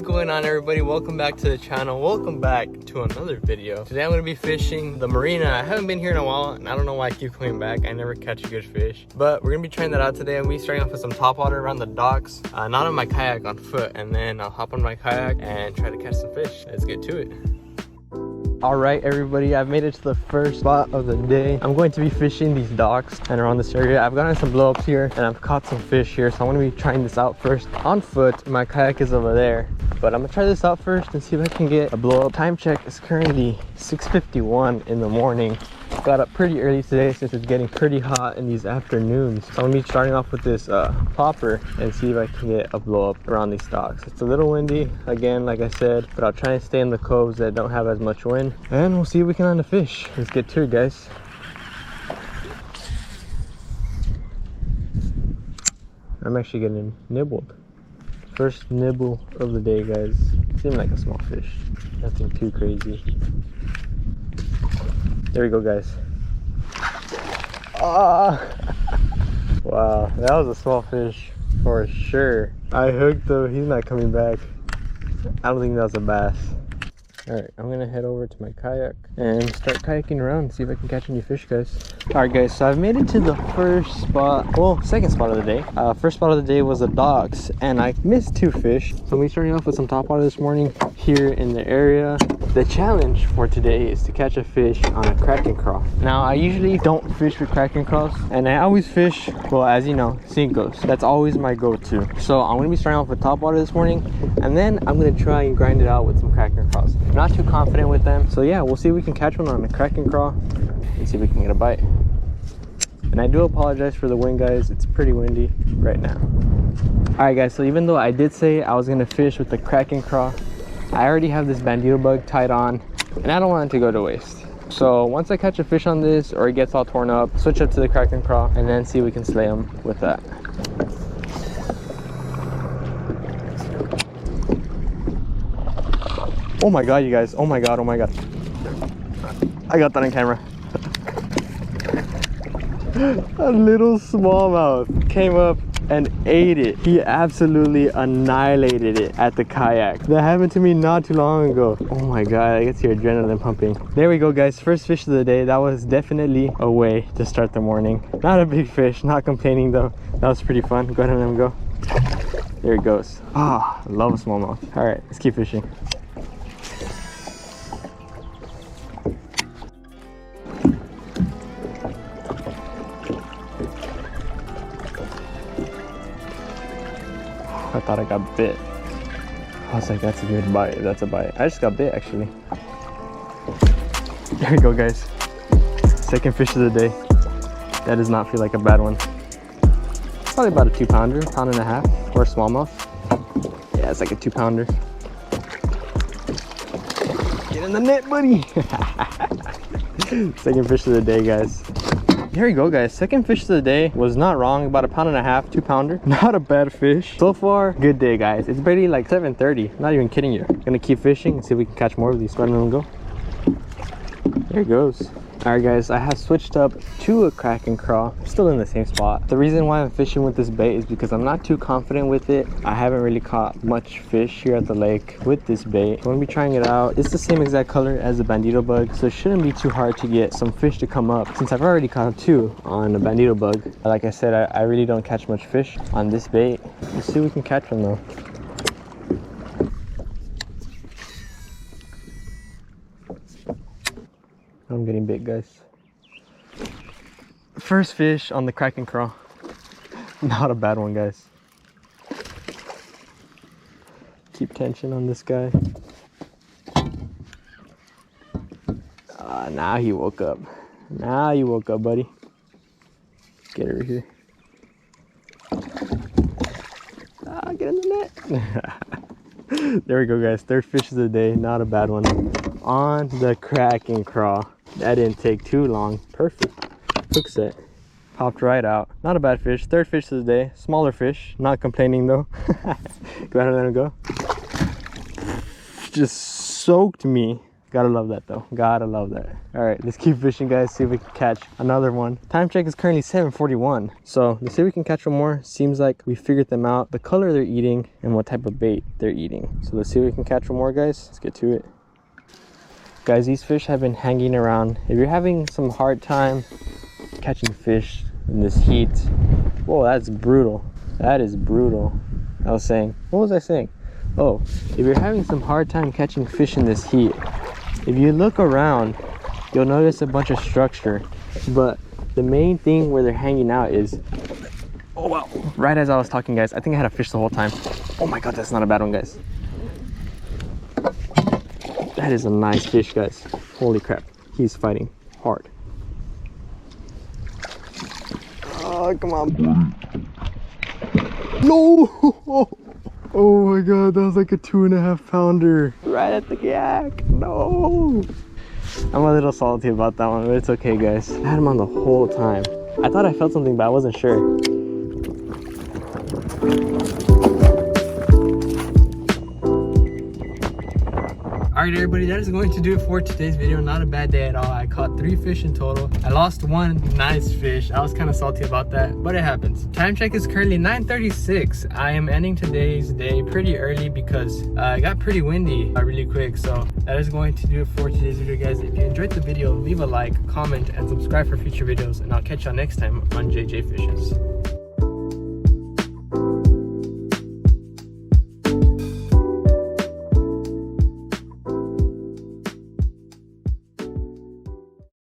going on, everybody? Welcome back to the channel. Welcome back to another video. Today I'm going to be fishing the marina. I haven't been here in a while and I don't know why I keep coming back. I never catch a good fish, but we're going to be trying that out today. I'm going to be starting off with some topwater around the docks, not on my kayak, on foot, and then I'll hop on my kayak and try to catch some fish. Let's get to it. All right, everybody, I've made it to the first spot of the day. I'm going to be fishing these docks and around this area. I've gotten some blow-ups here and I've caught some fish here, so I'm going to be trying this out first on foot. My kayak is over there, but I'm gonna try this out first and see if I can get a blow-up. Time check is currently 6:51 in the morning. Got up pretty early today since it's getting pretty hot in these afternoons. So I'm gonna be starting off with this popper and see if I can get a blow up around these docks. It's a little windy again, like I said, but I'll try and stay in the coves that don't have as much wind, and we'll see if we can land a fish. Let's get to it, guys. I'm actually getting nibbled. First nibble of the day, guys. Seemed like a small fish, nothing too crazy. There we go, guys. Ah! Wow, that was a small fish for sure. I hooked though, he's not coming back. I don't think that was a bass. Alright, I'm gonna head over to my kayak and start kayaking around and see if I can catch any fish, guys. Alright, guys, so I've made it to the first spot, well, second spot of the day. First spot of the day was the docks, and I missed two fish. So we're starting off with some topwater this morning here in the area. The challenge for today is to catch a fish on a KRACKIN CRAW. Now, I usually don't fish with KRACKIN CRAWs, and I always fish, well, as you know, Cincos. That's always my go-to. So I'm gonna be starting off with topwater this morning, and then I'm gonna try and grind it out with some KRACKIN CRAWs. Not too confident with them, so yeah, we'll see if we can catch one on a KRACKIN CRAW and see if we can get a bite. And I do apologize for the wind, guys. It's pretty windy right now. All right, guys, so even though I did say I was gonna fish with the KRACKIN CRAW, I already have this bandito bug tied on and I don't want it to go to waste. So once I catch a fish on this or it gets all torn up, switch up to the KRACKIN CRAW and then see if we can slay them with that. Oh my god, you guys. Oh my god, oh my god. I got that on camera. A little smallmouth came up and ate it. He absolutely annihilated it at the kayak. That happened to me not too long ago. Oh my god, I get your adrenaline pumping. There we go, guys. First fish of the day. That was definitely a way to start the morning. Not a big fish, not complaining though. That was pretty fun. Go ahead and let him go. There he goes. Ah, I love a smallmouth. All right, let's keep fishing. I thought I got bit. I was like, that's a good bite. That's a bite. I just got bit, actually. There we go, guys. Second fish of the day. That does not feel like a bad one. Probably about a 2-pounder, pound and a half, or a smallmouth. Yeah, it's like a 2-pounder. Get in the net, buddy. Second fish of the day, guys. Here we go, guys. Second fish of the day was not wrong. About a pound and a half, 2-pounder. Not a bad fish. So far, good day, guys. It's barely like 7:30. Not even kidding you. Gonna keep fishing and see if we can catch more of these. Let them go. There he goes. All right, guys, I have switched up to a KRACKIN CRAW. I'm still in the same spot. The reason why I'm fishing with this bait is because I'm not too confident with it. I haven't really caught much fish here at the lake with this bait. I'm gonna be trying it out. It's the same exact color as the bandito bug, so it shouldn't be too hard to get some fish to come up since I've already caught 2 on a bandito bug. Like I said, I really don't catch much fish on this bait. Let's see if we can catch them though. I'm getting big, guys. First fish on the KRACKIN CRAW. Not a bad one, guys. Keep tension on this guy. Now he woke up. Now you woke up, buddy. Get over here. Get in the net. There we go, guys. Third fish of the day. Not a bad one. On the KRACKIN CRAW. That didn't take too long. Perfect. Hook set. Popped right out. Not a bad fish. Third fish of the day. Smaller fish. Not complaining though. Go ahead and let him go. Just soaked me Gotta love that though. Gotta love that. All right, let's keep fishing, guys. See if we can catch another one. Time check is currently 7:41. So let's see if we can catch one more. Seems like we figured them out, the color they're eating and what type of bait they're eating. So let's see if we can catch one more, guys. Let's get to it. Guys, these fish have been hanging around. If you're having some hard time catching fish in this heat, whoa, that's brutal. That is brutal. I was saying, what was I saying? Oh, if you're having some hard time catching fish in this heat, if you look around, you'll notice a bunch of structure, but the main thing where they're hanging out is, oh wow, right as I was talking, guys, I think I had a fish the whole time. Oh my god, that's not a bad one, guys. That is a nice fish, guys. Holy crap, he's fighting hard. Oh, come on. No! Oh my god, that was like a 2.5 pounder. Right at the yak. No! I'm a little salty about that one, but it's okay, guys. I had him on the whole time. I thought I felt something, but I wasn't sure. Alright everybody, that is going to do it for today's video. Not a bad day at all. I caught 3 fish in total. I lost 1 nice fish. I was kind of salty about that, but it happens. Time check is currently 9:36. I am ending today's day pretty early because it got pretty windy really quick. So that is going to do it for today's video, guys. If you enjoyed the video, leave a like, comment, and subscribe for future videos. And I'll catch y'all next time on JJ Fishes.